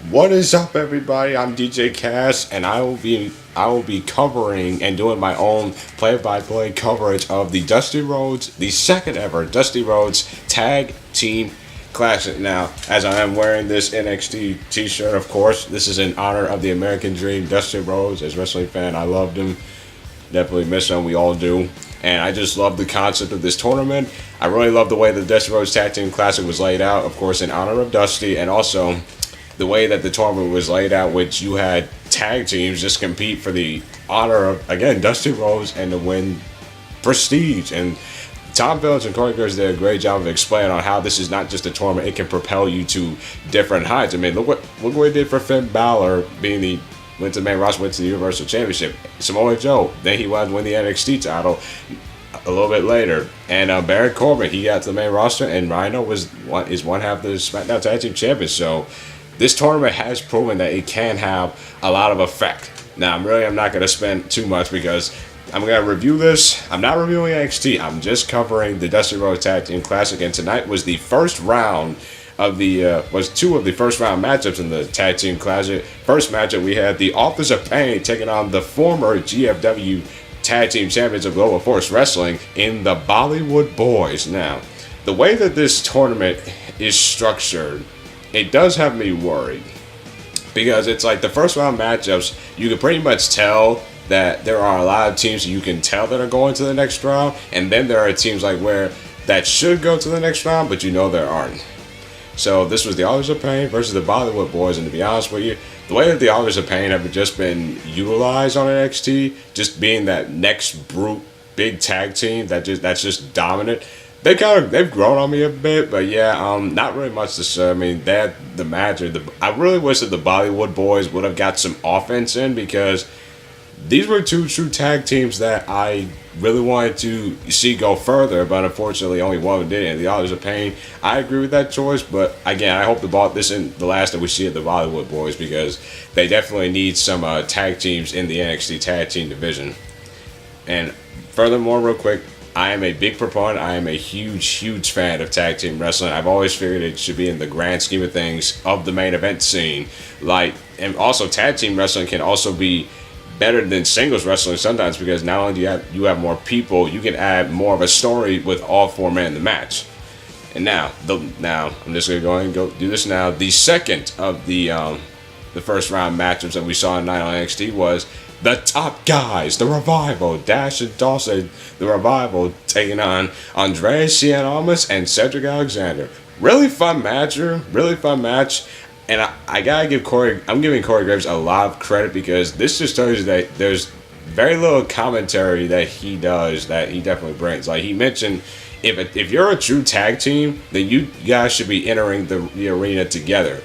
What is up, everybody? I'm DJ Cass, and I will be covering and doing my own play-by-play coverage of the Dusty Rhodes, the second ever Dusty Rhodes Tag Team Classic. Now, as I am wearing this NXT T-shirt, of course, this is in honor of the American Dream, Dusty Rhodes. As a wrestling fan, I loved him. Definitely miss him. We all do. And I just love the concept of this tournament. I really love the way the Dusty Rhodes Tag Team Classic was laid out, of course, in honor of Dusty, and also the way that the tournament was laid out, which you had tag teams just compete for the honor of, again, Dusty Rhodes and to win prestige. And Tom Phillips and Corey Graves did a great job of explaining on how this is not just a tournament; it can propel you to different heights. I mean, look what it did for Finn Balor, went to the main roster, went to the Universal Championship. Samoa Joe, then he won the NXT title a little bit later, and Baron Corbin, he got to the main roster, and Rhino is one half of the SmackDown Tag Team Champions. So this tournament has proven that it can have a lot of effect. Now, I'm not going to spend too much because I'm going to review this. I'm not reviewing NXT. I'm just covering the Dusty Rhodes Tag Team Classic, and tonight was the first round of was two of the first round matchups in the Tag Team Classic. First matchup, we had the Authors of Pain taking on the former GFW Tag Team Champions of Global Force Wrestling in the Bollywood Boyz. Now, the way that this tournament is structured, it does have me worried because it's like the first round matchups, you can pretty much tell that there are a lot of teams you can tell that are going to the next round, and then there are teams like where that should go to the next round, but there aren't. So this was the Authors of Pain versus the Bollywood Boyz, and to be honest with you, the way that the Authors of Pain have just been utilized on NXT, just being that next brute big tag team that's just dominant, they've grown on me a bit, but not really much to say. I mean, the match. I really wish that the Bollywood Boyz would have got some offense in, because these were two true tag teams that I really wanted to see go further, but unfortunately only one did. And the Authors of Pain, I agree with that choice, but again, I hope this isn't the last that we see of the Bollywood Boyz, because they definitely need some tag teams in the NXT tag team division. And furthermore, real quick, I am a big proponent. I am a huge fan of tag team wrestling. I've always figured it should be in the grand scheme of things of the main event scene. And also tag team wrestling can also be better than singles wrestling sometimes, because not only do you have more people, you can add more of a story with all four men in the match. And now I'm just gonna go do this now. The second of the first round matchups that we saw tonight on NXT was the top guys, the Revival, Dash and Dawson, the Revival taking on Cien, Almas, and Cedric Alexander. Really fun match. And I gotta give I'm giving Corey Graves a lot of credit, because this just tells you that there's very little commentary that he does that he definitely brings. Like he mentioned, if you're a true tag team, then you guys should be entering the arena together.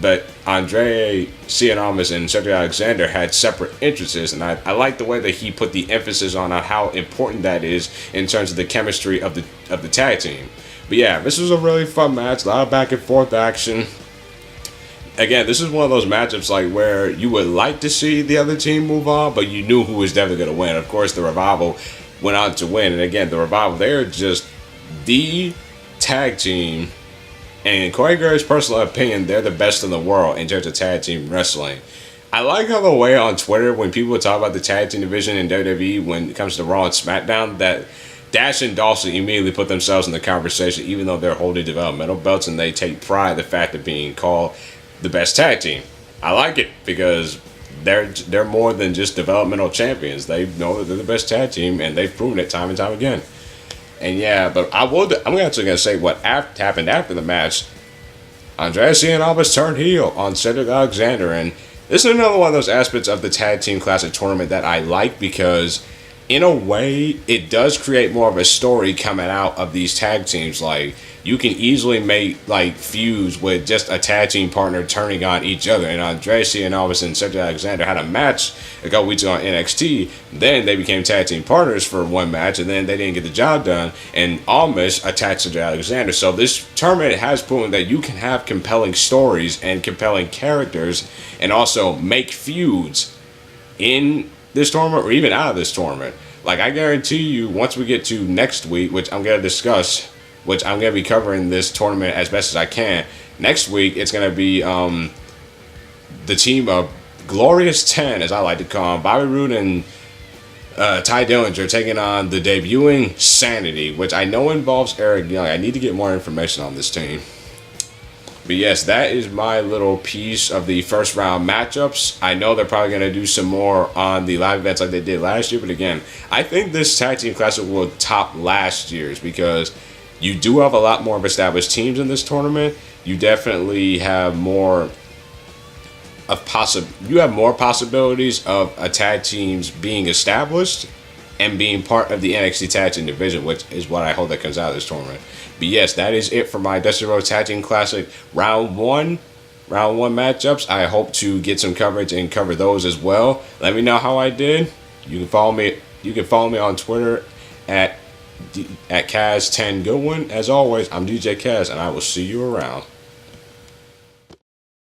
But Cien Almas and Cedric Alexander had separate interests, and I like the way that he put the emphasis on how important that is in terms of the chemistry of the tag team. But yeah, this was a really fun match, a lot of back and forth action. Again, this is one of those matchups like where you would like to see the other team move on, but you knew who was definitely going to win. Of course, the Revival went on to win, and again, the Revival, they're just the tag team. And in Corey Graves' personal opinion, they're the best in the world in terms of tag team wrestling. I like how the way on Twitter, when people talk about the tag team division in WWE when it comes to Raw and SmackDown, that Dash and Dawson immediately put themselves in the conversation, even though they're holding developmental belts, and they take pride in the fact of being called the best tag team. I like it because they're more than just developmental champions. They know that they're the best tag team, and they've proven it time and time again. And yeah, but I'm actually gonna say what happened after the match. Cien Almas turned heel on Cedric Alexander, and this is another one of those aspects of the Tag Team Classic tournament that I like, because in a way it does create more of a story coming out of these tag teams. Like, you can easily make feuds with just a tag team partner turning on each other. And Cien Almas and Cedric Alexander had a match a couple weeks ago on NXT. Then they became tag team partners for one match, and then they didn't get the job done. And Almas attacked Cedric Alexander. So this tournament has proven that you can have compelling stories and compelling characters, and also make feuds in this tournament or even out of this tournament. Like, I guarantee you, once we get to next week, which I'm going to discuss, which I'm going to be covering this tournament as best as I can. Next week, it's going to be the team of Glorious 10, as I like to call them, Bobby Roode and Ty Dillinger, taking on the debuting Sanity, which I know involves Eric Young. I need to get more information on this team. But yes, that is my little piece of the first round matchups. I know they're probably going to do some more on the live events like they did last year. But again, I think this Tag Team Classic will top last year's because you do have a lot more of established teams in this tournament. You definitely have more more possibilities of a tag teams being established and being part of the NXT Tag Team division, which is what I hope that comes out of this tournament. But yes, that is it for my Dusty Rhodes Tag Team Classic round one matchups. I hope to get some coverage and cover those as well. Let me know how I did. You can follow me. You can follow me on Twitter at Kaz10Goodwin. As always, I'm DJ Kaz, and I will see you around.